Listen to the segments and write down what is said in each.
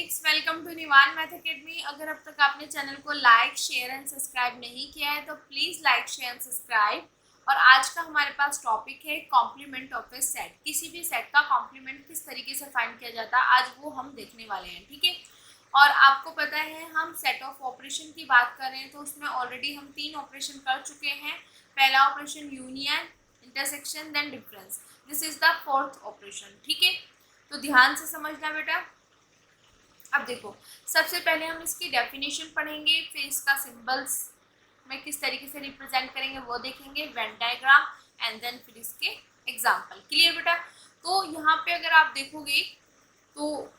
Colleagues, welcome to Nivan Math Academy. अगर अब तक आपने चैनल को लाइक शेयर एंड सब्सक्राइब नहीं किया है तो please like share and subscribe. और आज का हमारे पास टॉपिक है कॉम्प्लीमेंट ऑफ ए सेट। किसी भी सेट का कॉम्प्लीमेंट किस तरीके से फाइंड किया जाता है, आज वो हम देखने वाले हैं, ठीक है। और आपको पता है हम सेट ऑफ ऑपरेशन की बात करें तो उसमें ऑलरेडी हम 3 ऑपरेशन कर चुके हैं। पहला operation union, intersection, then difference. This is the fourth operation, ठीक है। तो ध्यान से समझना बेटा। अब देखो, सबसे पहले हम इसकी डेफिनेशन पढ़ेंगे, फिर इसका सिंबल्स में किस तरीके से रिप्रेजेंट करेंगे वो देखेंगे, वेन डायग्राम, एंड देन फिर इसके एग्जाम्पल। क्लियर बेटा। तो यहाँ पे अगर आप देखोगे तो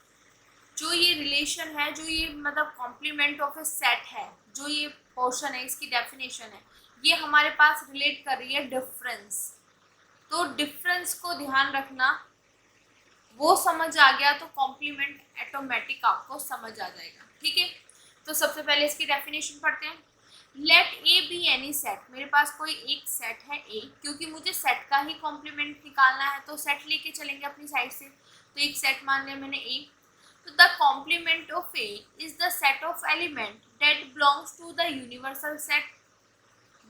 जो ये रिलेशन है, जो ये मतलब कॉम्प्लीमेंट ऑफ ए सेट है, जो ये पोर्शन है, इसकी डेफिनेशन है, ये हमारे पास रिलेट कर रही है डिफरेंस। तो डिफरेंस को ध्यान रखना, वो समझ आ गया तो कॉम्प्लीमेंट ऑटोमेटिक आपको समझ आ जाएगा, ठीक है। तो सबसे पहले इसकी डेफिनेशन पढ़ते हैं। Let A be any set. मेरे पास कोई एक सेट है ए, क्योंकि मुझे सेट का ही कॉम्प्लीमेंट निकालना है तो सेट लेके चलेंगे अपनी साइड से। तो एक सेट मान लिया मैंने ए। तो the complement of A is the set of element that belongs to the universal set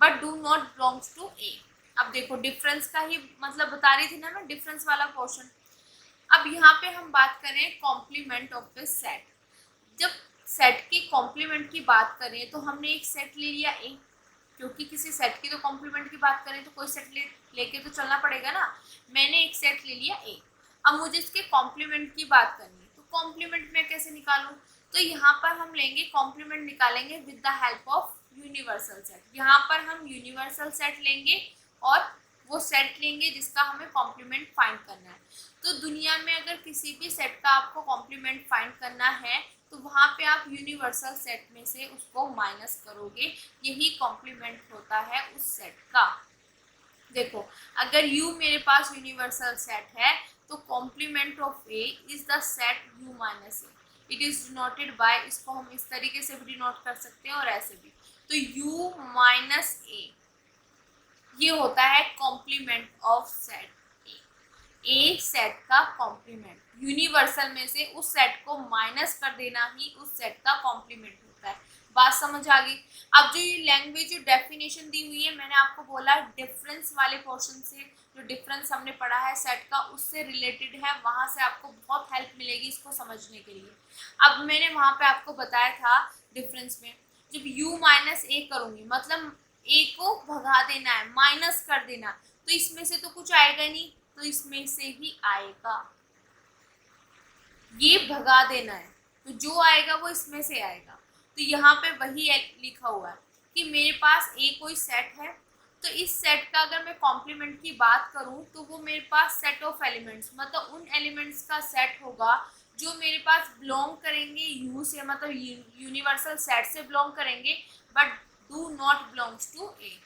but do not belongs to A. अब देखो, डिफरेंस का ही मतलब बता रही थी ना मैं, डिफरेंस वाला पोर्शन। अब यहाँ पे हम बात करें कॉम्प्लीमेंट ऑफ द सेट। जब सेट के कॉम्प्लीमेंट की बात करें तो हमने एक सेट ले लिया ए, क्योंकि किसी सेट की तो कॉम्प्लीमेंट की बात करें तो कोई सेट लेके तो चलना पड़ेगा ना। मैंने एक सेट ले लिया ए। अब मुझे इसके कॉम्प्लीमेंट की बात करनी है, तो कॉम्प्लीमेंट मैं कैसे निकालूं? तो यहाँ पर हम लेंगे कॉम्प्लीमेंट निकालेंगे with the help of universal set. यहाँ पर हम यूनिवर्सल सेट लेंगे और वो सेट लेंगे जिसका हमें कॉम्प्लीमेंट फाइंड करना है। तो दुनिया में अगर किसी भी सेट का आपको कॉम्प्लीमेंट फाइंड करना है तो वहाँ पे आप यूनिवर्सल सेट में से उसको माइनस करोगे, यही कॉम्प्लीमेंट होता है उस सेट का। देखो, अगर U मेरे पास यूनिवर्सल सेट है तो complement of A is the set U minus A. It is denoted by, इसको हम इस तरीके से भी डिनोट कर सकते हैं और ऐसे भी। तो U माइनस ए ये होता है complement of set A set का कॉम्प्लीमेंट। यूनिवर्सल में से उस सेट को माइनस कर देना ही उस सेट का कॉम्प्लीमेंट होता है। बात समझ आ गई। अब जो ये लैंग्वेज जो डेफिनेशन दी हुई है, मैंने आपको बोला डिफरेंस वाले पोर्शन से, जो डिफरेंस हमने पढ़ा है सेट का उससे रिलेटेड है, वहां से आपको बहुत हेल्प मिलेगी इसको समझने के लिए। अब मैंने वहां पे आपको बताया था डिफरेंस में, जब u माइनस ए करूंगी मतलब ए को भगा देना है, माइनस कर देना, तो इसमें से तो कुछ आएगा नहीं, तो इसमें से ही आएगा। ये भगा देना है तो जो आएगा वो इसमें से आएगा। तो यहाँ पे वही लिखा हुआ है कि मेरे पास ए कोई सेट है, तो इस सेट का अगर मैं कॉम्प्लीमेंट की बात करूं तो वो मेरे पास सेट ऑफ एलिमेंट्स, मतलब उन एलिमेंट्स का सेट होगा जो मेरे पास बिलोंग करेंगे यू से, मतलब यूनिवर्सल सेट से बिलोंग करेंगे, but do not belongs to A.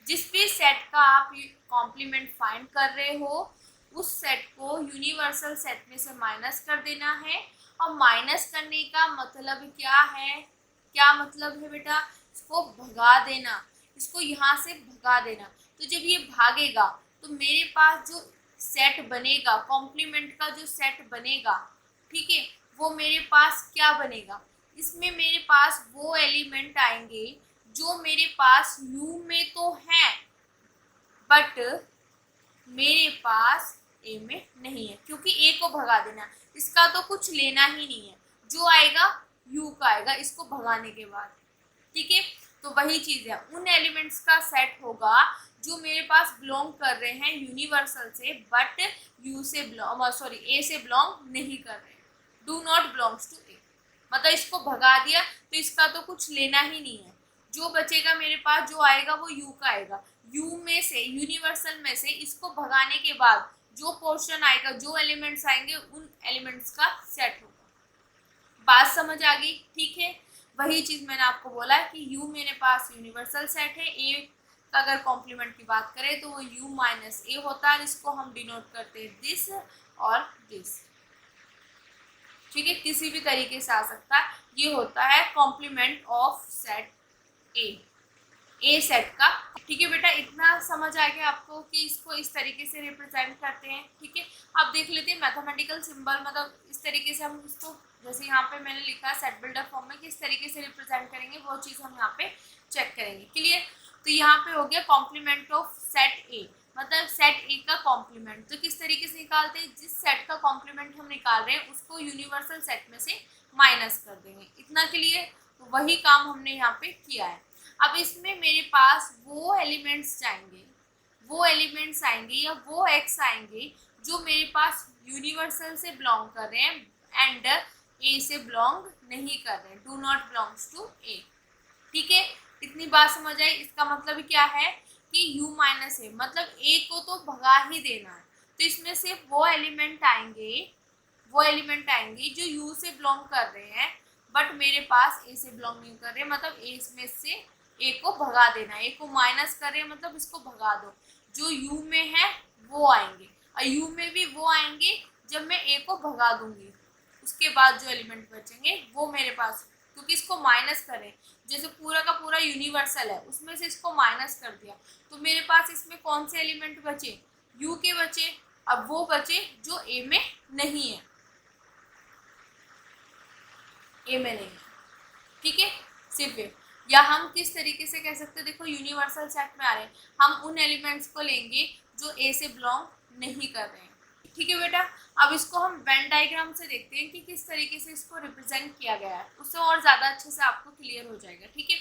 जिस भी सेट का आप कॉम्प्लीमेंट फाइंड कर रहे हो उस सेट को यूनिवर्सल सेट में से माइनस कर देना है। और माइनस करने का मतलब क्या है, क्या मतलब है बेटा? इसको भगा देना, इसको यहाँ से भगा देना। तो जब ये भागेगा तो मेरे पास जो सेट बनेगा, कॉम्प्लीमेंट का जो सेट बनेगा, ठीक है, वो मेरे पास क्या बनेगा? इसमें मेरे पास वो एलिमेंट आएंगे जो मेरे पास यू में तो है बट मेरे पास ए में नहीं है, क्योंकि ए को भगा देना, इसका तो कुछ लेना ही नहीं है, जो आएगा यू का आएगा इसको भगाने के बाद, ठीक है। तो वही चीज है, उन एलिमेंट्स का सेट होगा जो मेरे पास बिलोंग कर रहे हैं यूनिवर्सल से बट यू से बिलोंग, सॉरी ए से बिलोंग नहीं कर रहे, डू नॉट बिलोंग्स टू ए। मतलब इसको भगा दिया तो इसका तो कुछ लेना ही नहीं है, जो बचेगा मेरे पास, जो आएगा वो यू का आएगा। यू में से, यूनिवर्सल में से इसको भगाने के बाद जो पोर्शन आएगा, जो एलिमेंट्स आएंगे उन एलिमेंट्स का सेट होगा। बात समझ आ गई, ठीक है। वही चीज मैंने आपको बोला कि यू मेरे पास यूनिवर्सल सेट है, ए का अगर कॉम्प्लीमेंट की बात करें तो वो यू माइनस ए होता है, इसको हम डिनोट करते हैं दिस और दिस, ठीक है, किसी भी तरीके से आ सकता है। ये होता है complement of set A. A set का। ठीक है बेटा, इतना समझ आ गया आपको कि इसको इस तरीके से रिप्रेजेंट करते हैं। ठीक है, अब देख लेते हैं मैथमेटिकल सिंबल, मतलब इस तरीके से हम इसको, जैसे यहाँ पे मैंने लिखा है सेट बिल्डर फॉर्म में, किस तरीके से रिप्रेजेंट करेंगे वो चीज़ हम यहाँ पे चेक करेंगे। क्लियर? तो यहाँ पे हो गया कॉम्प्लीमेंट ऑफ सेट ए, मतलब सेट ए का कॉम्प्लीमेंट। तो किस तरीके से निकालते हैं, जिस सेट का कॉम्प्लीमेंट हम निकाल रहे हैं उसको यूनिवर्सल सेट में से माइनस कर देंगे। इतना क्लियर? तो वही काम हमने यहाँ पे किया है। अब इसमें मेरे पास वो एलिमेंट्स आएंगे या वो एक्स आएंगे जो मेरे पास यूनिवर्सल से बिलोंग कर रहे हैं एंड ए से बिलोंग नहीं कर रहे हैं, डू नॉट बिलोंग्स टू ए। ठीक है, इतनी बात समझ आई। इसका मतलब क्या है कि u माइनस ए, मतलब ए को तो भगा ही देना है। तो इसमें से वो एलिमेंट आएंगे जो u से बिलोंग कर रहे हैं बट मेरे पास ए से बिलोंग नहीं कर रहे, मतलब ए में से ए को भगा देना है। ए को माइनस कर रहे हैं मतलब इसको भगा दो। जो u में है वो आएंगे, और u में भी वो आएंगे जब मैं ए को भगा दूंगी। उसके बाद जो एलिमेंट बचेंगे वो मेरे पास, क्योंकि इसको माइनस करें, जैसे पूरा का पूरा यूनिवर्सल है उसमें से इसको माइनस कर दिया, तो मेरे पास इसमें कौन से एलिमेंट बचे, u के बचे। अब वो बचे जो ए में नहीं है, ठीक है, सिर्फ। या हम किस तरीके से कह सकते हैं, देखो यूनिवर्सल सेट में आ रहे हैं, हम उन एलिमेंट्स को लेंगे जो ए से बिलोंग नहीं कर रहे हैं। ठीक है बेटा, अब इसको हम वेन डायग्राम से देखते हैं कि किस तरीके से इसको रिप्रेजेंट किया गया है, उससे और ज़्यादा अच्छे से आपको क्लियर हो जाएगा। ठीक है,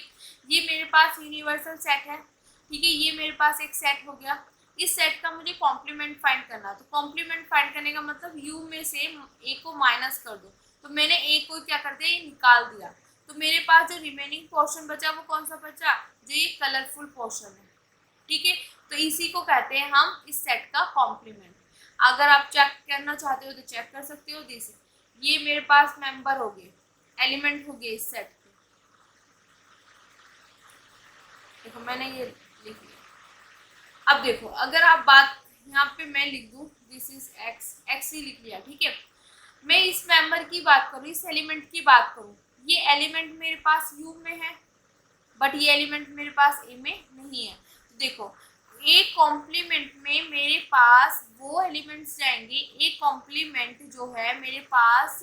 ये मेरे पास यूनिवर्सल सेट है। ठीक है, ये मेरे पास एक सेट हो गया। इस सेट का मुझे कॉम्प्लीमेंट फाइंड करना, तो कॉम्प्लीमेंट फाइंड करने का मतलब यू में से ए को माइनस कर दो। तो मैंने ए को क्या कर दिया, ये निकाल दिया। तो मेरे पास जो रिमेनिंग पोर्शन बचा वो कौन सा बचा, जो ये कलरफुल पोर्शन है। ठीक है, तो इसी को कहते हैं हम इस सेट का कॉम्प्लीमेंट। अगर आप चेक करना चाहते हो तो चेक कर सकते हो। दिस ये मेरे पास मेंबर हो गए, एलिमेंट हो गए इस सेट के। देखो मैंने ये लिख लिया। अब देखो, अगर आप बात यहाँ पे मैं लिख दूँ दिस इज एक्स, एक्स ही लिख लिया। ठीक है, मैं इस मेंबर की बात करूँ, इस एलिमेंट की बात करूँ, ये एलिमेंट मेरे पास यू में है बट ये एलिमेंट मेरे पास ए में नहीं है। तो देखो, ए कॉम्प्लीमेंट में मेरे पास वो एलिमेंट्स जाएंगे, ए कॉम्प्लीमेंट जो है मेरे पास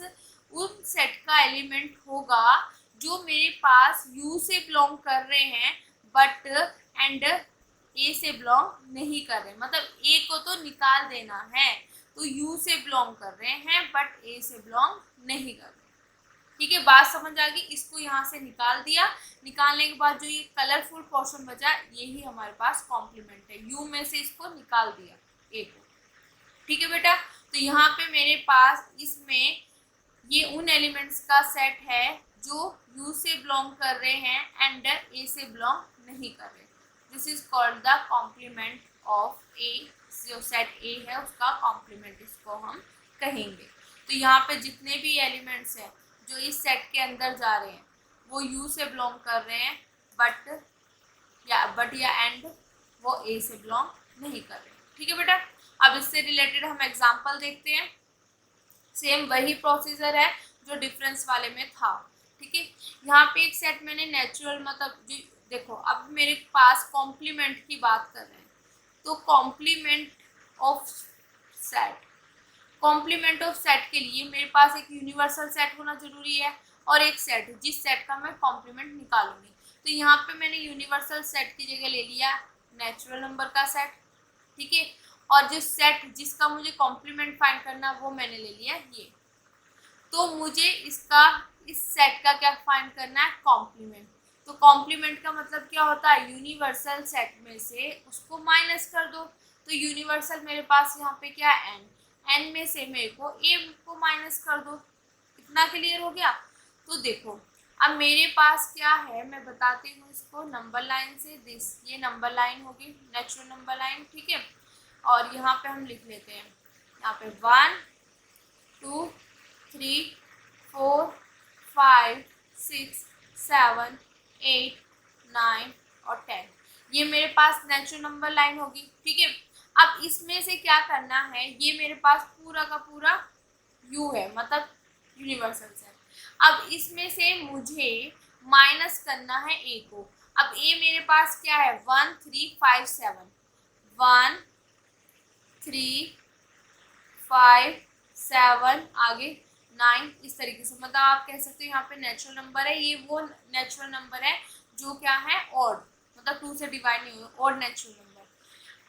उन सेट का एलिमेंट होगा जो मेरे पास यू से बिलोंग कर रहे हैं बट एंड ए से बिलोंग नहीं कर रहे, मतलब ए को तो निकाल देना है। तो यू से बिलोंग कर रहे हैं बट ए से बिलोंग नहीं कर रहे। ठीक है, बात समझ आ गई। इसको यहाँ से निकाल दिया, निकालने के बाद जो ये कलरफुल पोर्शन बचा यही हमारे पास कॉम्प्लीमेंट है, यू में से इसको निकाल दिया ए को। ठीक है बेटा, तो यहाँ पे मेरे पास इसमें ये उन एलिमेंट्स का सेट है जो यू से बिलोंग कर रहे हैं एंड ए से बिलोंग नहीं कर रहे। This is called the complement of A, जो सेट ए है उसका कॉम्प्लीमेंट इसको हम कहेंगे। तो यहाँ पे जितने भी एलिमेंट्स हैं जो इस सेट के अंदर जा रहे हैं वो यू से बिलोंग कर रहे हैं बट या एंड वो ए से बिलोंग नहीं कर रहे। ठीक है बेटा, अब इससे रिलेटेड हम एग्जांपल देखते हैं। सेम वही प्रोसीजर है जो डिफरेंस वाले में था। ठीक है, यहाँ पे एक सेट मैंने नेचुरल, मतलब जो देखो अब मेरे पास कॉम्प्लीमेंट की बात कर रहे हैं, तो कॉम्प्लीमेंट ऑफ सेट के लिए मेरे पास एक यूनिवर्सल सेट होना जरूरी है और एक सेट जिस सेट का मैं कॉम्प्लीमेंट निकालूंगी। तो यहाँ पे मैंने यूनिवर्सल सेट की जगह ले लिया नेचुरल नंबर का सेट। ठीक है, और जो सेट जिसका मुझे कॉम्प्लीमेंट फाइंड करना वो मैंने ले लिया ये। तो मुझे इस सेट का क्या फाइंड करना है, कॉम्प्लीमेंट। तो कॉम्प्लीमेंट का मतलब क्या होता है, यूनिवर्सल सेट में से उसको माइनस कर दो। तो यूनिवर्सल मेरे पास यहाँ पे क्या है, एन में से मेरे को ए को माइनस कर दो। इतना क्लियर हो गया। तो देखो अब मेरे पास क्या है, मैं बताती हूँ इसको नंबर लाइन से। दिस ये नंबर लाइन होगी, नेचुरल नंबर लाइन। ठीक है, और यहाँ पे हम लिख लेते हैं, यहाँ पे 1 2 3 4 5 6 7 8 9 और 10, ये मेरे पास नेचुरल नंबर लाइन होगी। ठीक है, अब इसमें से क्या करना है, ये मेरे पास पूरा का पूरा u है, मतलब यूनिवर्सल सेट। अब इसमें से मुझे माइनस करना है a को। अब ए मेरे पास क्या है 1 3 5 7, 1 3 5 7 आगे 9, इस तरीके से। मतलब आप कह सकते हो यहाँ पे नेचुरल नंबर है, ये वो नेचुरल नंबर है जो क्या है ऑड, मतलब 2 से डिवाइड नहीं हुआ, ऑड नेचुरल नंबर।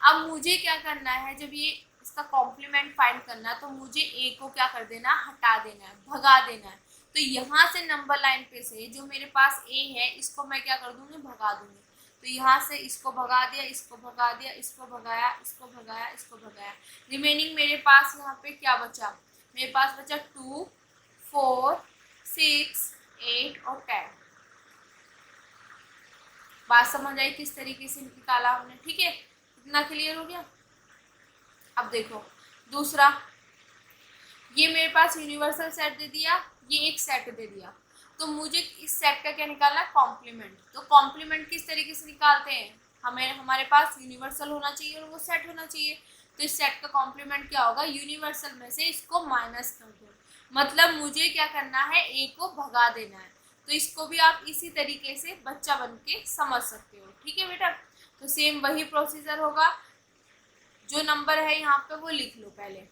अब मुझे क्या करना है, जब ये इसका कॉम्प्लीमेंट फाइंड करना है तो मुझे ए को क्या कर देना, हटा देना है, भगा देना है। तो यहाँ से नंबर लाइन पे से जो मेरे पास ए है इसको मैं क्या कर दूंगी, भगा दूंगी। तो यहाँ से इसको भगा दिया, इसको भगा दिया, इसको भगाया, इसको भगाया, इसको भगाया। रिमेनिंग मेरे पास यहाँ पे क्या बचा, मेरे पास बचा 2 4 6 8 और 10। बात समझ आई किस तरीके से निकाला हमने, ठीक है, इतना क्लियर हो गया। अब देखो दूसरा, ये मेरे पास यूनिवर्सल सेट दे दिया, ये एक सेट दे दिया, तो मुझे इस सेट का क्या निकालना है, कॉम्प्लीमेंट। तो कॉम्प्लीमेंट किस तरीके से निकालते हैं, हमारे पास यूनिवर्सल होना चाहिए और वो सेट होना चाहिए। तो इस सेट का कॉम्प्लीमेंट क्या होगा, यूनिवर्सल में से इसको माइनस कर दो, मतलब मुझे क्या करना है, ए को भगा देना है। तो इसको भी आप इसी तरीके से बच्चा बन के समझ सकते हो, ठीक है बेटा। तो सेम वही प्रोसीजर होगा, जो नंबर है यहाँ पे वो लिख लो। पहले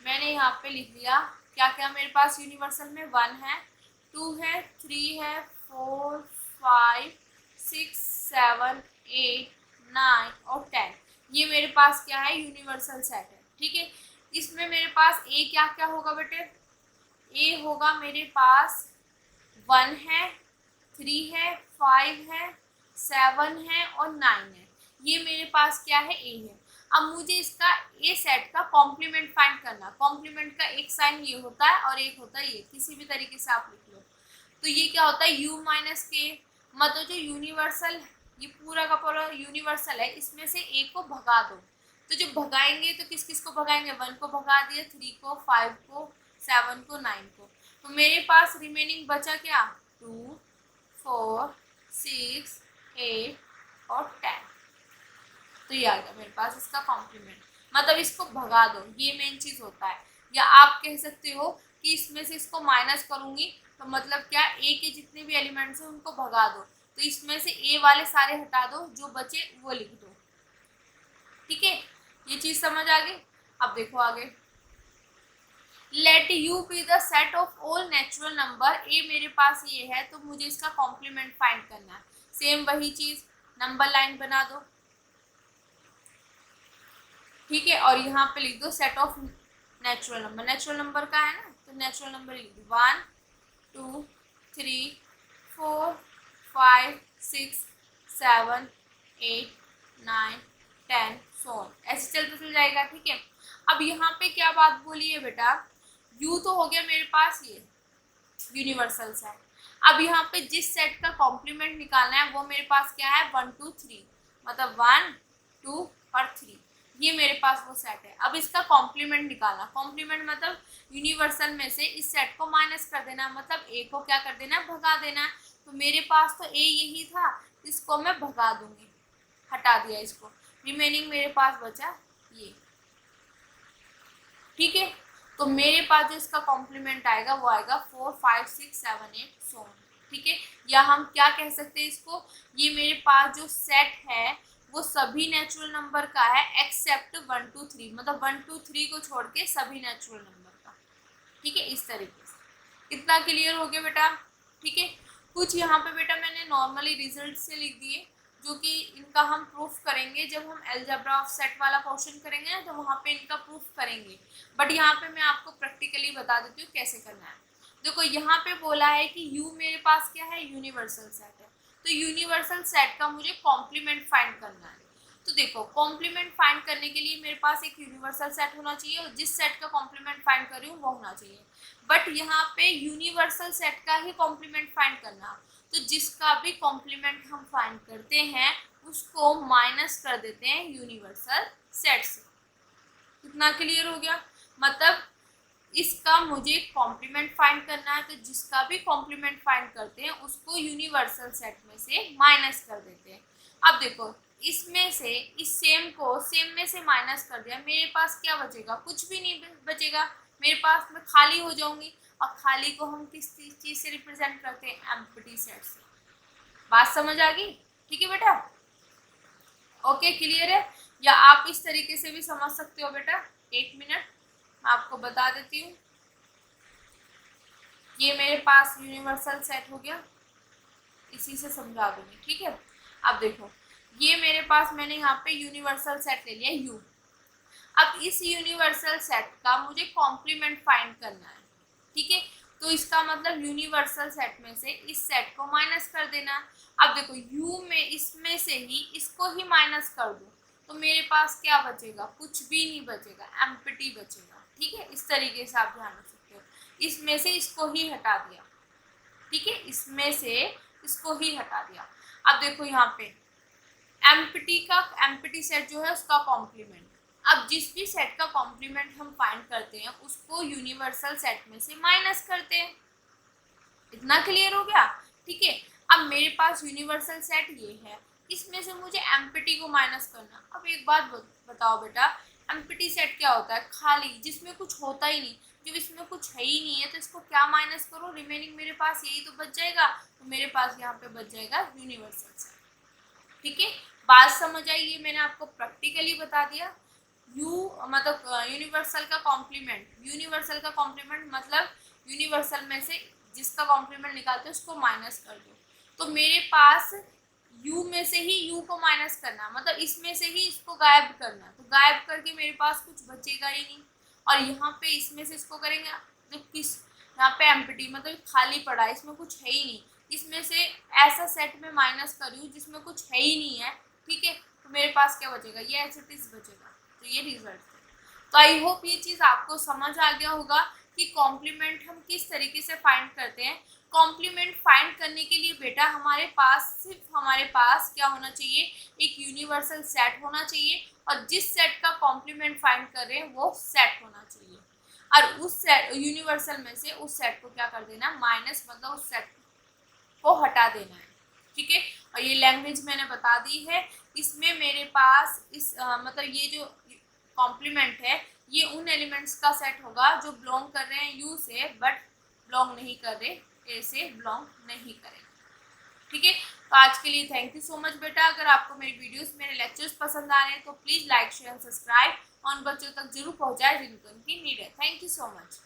मैंने यहाँ पे लिख लिया क्या क्या मेरे पास यूनिवर्सल में, 1 है, 2 है, 3 है, 4 5 6 7 8 9 और 10। ये मेरे पास क्या है, यूनिवर्सल सेट है, ठीक है। इसमें मेरे पास ए क्या क्या होगा बेटे, ए होगा मेरे पास 1 है, 3 है, 5 है, 7 है और 9 है। ये मेरे पास क्या है, ए है। अब मुझे इसका ए सेट का कॉम्प्लीमेंट फाइंड करना। कॉम्प्लीमेंट का एक साइन ये होता है और एक होता है ये, किसी भी तरीके से आप लिख लो। तो ये क्या होता है, यू माइनस के, मतलब जो यूनिवर्सल, ये पूरा का पूरा यूनिवर्सल है, इसमें से ए को भगा दो। तो जब भगाएंगे तो किस किस को भगाएंगे, 1 को भगा दिया, 3 को, 5 को, 7 को, 9 को। तो मेरे पास रिमेनिंग बचा क्या, 2 4 6 8 और 10। तो ये आ गया मेरे पास इसका कॉम्प्लीमेंट, मतलब इसको भगा दो, ये मेन चीज होता है। या आप कह सकते हो कि इसमें से इसको माइनस करूंगी तो मतलब क्या, ए के जितने भी एलिमेंट्स हैं उनको भगा दो, तो इसमें से ए वाले सारे हटा दो, जो बचे वो लिख दो, ठीक है। ये चीज समझ आ गई। अब देखो आगे, let U be the set of all natural number. A मेरे पास ये है तो मुझे इसका कॉम्प्लीमेंट फाइंड करना है। सेम वही चीज, नंबर लाइन बना दो, ठीक है, और यहाँ पे लिख दो set of natural number. Natural number का है ना, तो नेचुरल नंबर लिख दो 1 2 3 4 5 6 7 8 9 10 सो ऐसे चलते चल जाएगा, ठीक है। अब यहाँ पे क्या बात बोली है बेटा, यू तो हो गया मेरे पास ये यूनिवर्सल सेट। अब यहाँ पे जिस सेट का कॉम्प्लीमेंट निकालना है वो मेरे पास क्या है, 1 2 3, मतलब 1 2 और 3, ये मेरे पास वो सेट है। अब इसका कॉम्प्लीमेंट निकालना, कॉम्प्लीमेंट मतलब यूनिवर्सल में से इस सेट को माइनस कर देना, मतलब ए को क्या कर देना, भगा देना। तो मेरे पास तो ए यही था, इसको मैं भगा दूंगी, हटा दिया इसको, रिमेनिंग मेरे पास बचा ये, ठीक है। तो मेरे पास जो इसका कॉम्प्लीमेंट आएगा वो आएगा 4 5 6 7 8 सो, ठीक है। या हम क्या कह सकते हैं इसको, ये मेरे पास जो सेट है वो सभी नेचुरल नंबर का है एक्सेप्ट 1 2 3, मतलब 1 2 3 को छोड़ के सभी नेचुरल नंबर का, ठीक है। इस तरीके से इतना क्लियर हो गया बेटा, ठीक है। कुछ यहाँ पे बेटा मैंने नॉर्मली रिजल्ट से लिख दिए, जो कि इनका हम प्रूफ करेंगे जब हम अलजेब्रा ऑफ सेट वाला क्वेश्चन करेंगे ना, तो वहाँ पे इनका प्रूफ करेंगे। बट यहाँ पे मैं आपको प्रैक्टिकली बता देती हूँ कैसे करना है। देखो यहाँ पे बोला है कि यू मेरे पास क्या है, यूनिवर्सल सेट है, तो यूनिवर्सल सेट का मुझे कॉम्प्लीमेंट फाइंड करना है। तो देखो कॉम्प्लीमेंट फाइंड करने के लिए मेरे पास एक यूनिवर्सल सेट होना चाहिए और जिस सेट का कॉम्प्लीमेंट फाइंड कर रही हूँ वो होना चाहिए। बट यहाँ पे यूनिवर्सल सेट का ही कॉम्प्लीमेंट फाइंड करना, तो जिसका भी कॉम्प्लीमेंट हम फाइंड करते हैं उसको माइनस कर देते हैं यूनिवर्सल सेट से। कितना क्लियर हो गया, मतलब इसका मुझे कॉम्प्लीमेंट फाइंड करना है, तो जिसका भी कॉम्प्लीमेंट फाइंड करते हैं उसको यूनिवर्सल सेट में से माइनस कर देते हैं। अब देखो इसमें से इस सेम को सेम में से माइनस कर दिया, मेरे पास क्या बचेगा, कुछ भी नहीं बचेगा मेरे पास, मैं खाली हो जाऊंगी। और खाली को हम किस चीज़ से रिप्रेजेंट करते हैं, एम्प्टी सेट से, बात समझ आ गई? ठीक है बेटा, ओके क्लियर है? या आप इस तरीके से भी समझ सकते हो बेटा। एक मिनट मैं आपको बता देती हूँ। ये मेरे पास यूनिवर्सल सेट हो गया, इसी से समझा दूंगी, ठीक है। अब देखो, ये मेरे पास मैंने यहाँ पे यूनिवर्सल सेट ले लिया यू। अब इस यूनिवर्सल सेट का मुझे कॉम्प्लीमेंट फाइंड करना है, ठीक है। तो इसका मतलब यूनिवर्सल सेट में से इस सेट को माइनस कर देना। अब देखो यू में इसमें से ही इसको ही माइनस कर दो तो मेरे पास क्या बचेगा, कुछ भी नहीं बचेगा, एम्प्टी बचेगा, ठीक है। इस तरीके से आप ध्यान रख सकते हो। इसमें से इसको ही हटा दिया, ठीक है, इसमें से इसको ही हटा दिया। अब देखो यहाँ पे एम्प्टी सेट जो है उसका कॉम्प्लीमेंट। अब जिस भी सेट का कॉम्प्लीमेंट हम फाइंड करते हैं उसको यूनिवर्सल सेट में से माइनस करते हैं। इतना क्लियर हो गया? ठीक है। अब मेरे पास यूनिवर्सल सेट ये है, इसमें से मुझे एम्प्टी को माइनस करना। अब एक बात बताओ बेटा, एम्प्टी सेट क्या होता है? खाली, जिसमें कुछ होता ही नहीं। जब इसमें कुछ है ही नहीं है तो इसको क्या माइनस करो, रिमेनिंग मेरे पास यही तो बच जाएगा। तो मेरे पास यहाँ पे बच जाएगा यूनिवर्सल सेट, ठीक है। बात समझ आई? ये मैंने आपको प्रैक्टिकली बता दिया। मतलब यूनिवर्सल का कॉम्प्लीमेंट, यूनिवर्सल का कॉम्प्लीमेंट मतलब यूनिवर्सल में से जिसका कॉम्प्लीमेंट निकालते हैं उसको माइनस कर दो। तो मेरे पास u में से ही u को माइनस करना, मतलब इसमें से ही इसको गायब करना। तो गायब करके मेरे पास कुछ बचेगा ही नहीं। और यहाँ पे इसमें से इसको करेंगे तो किस, यहाँ पे एम्प्टी मतलब खाली पड़ा है, इसमें कुछ है ही नहीं। इसमें से ऐसा सेट में माइनस करूँ जिसमें कुछ है ही नहीं है, ठीक है। तो मेरे पास क्या बचेगा, ये एज इट इज बचेगा। तो ये रिजल्ट है। तो आई होप ये चीज़ आपको समझ आ गया होगा कि कॉम्प्लीमेंट हम किस तरीके से फाइंड करते हैं। कॉम्प्लीमेंट फाइंड करने के लिए बेटा हमारे पास क्या होना चाहिए, एक यूनिवर्सल सेट होना चाहिए। और जिस सेट का कॉम्प्लीमेंट फाइंड कर रहे हैं वो सेट होना चाहिए। और उस सेट यूनिवर्सल में से उस सेट को क्या कर देना, माइनस, मतलब उस सेट को हटा देना है, ठीक है। और ये लैंग्वेज मैंने बता दी है। इसमें मेरे पास मतलब ये जो कॉम्प्लीमेंट है ये उन एलिमेंट्स का सेट होगा जो बिलोंग कर रहे हैं यू से बट बिलोंग नहीं कर रहे ए से, बिलोंग नहीं करें, ठीक है। तो आज के लिए थैंक यू सो मच बेटा। अगर आपको मेरी वीडियोस, मेरे लेक्चर्स पसंद आ रहे हैं तो प्लीज़ लाइक शेयर सब्सक्राइब और उन बच्चों तक जरूर पहुंचाए जिनको उनकी नीड है। Thank you so much.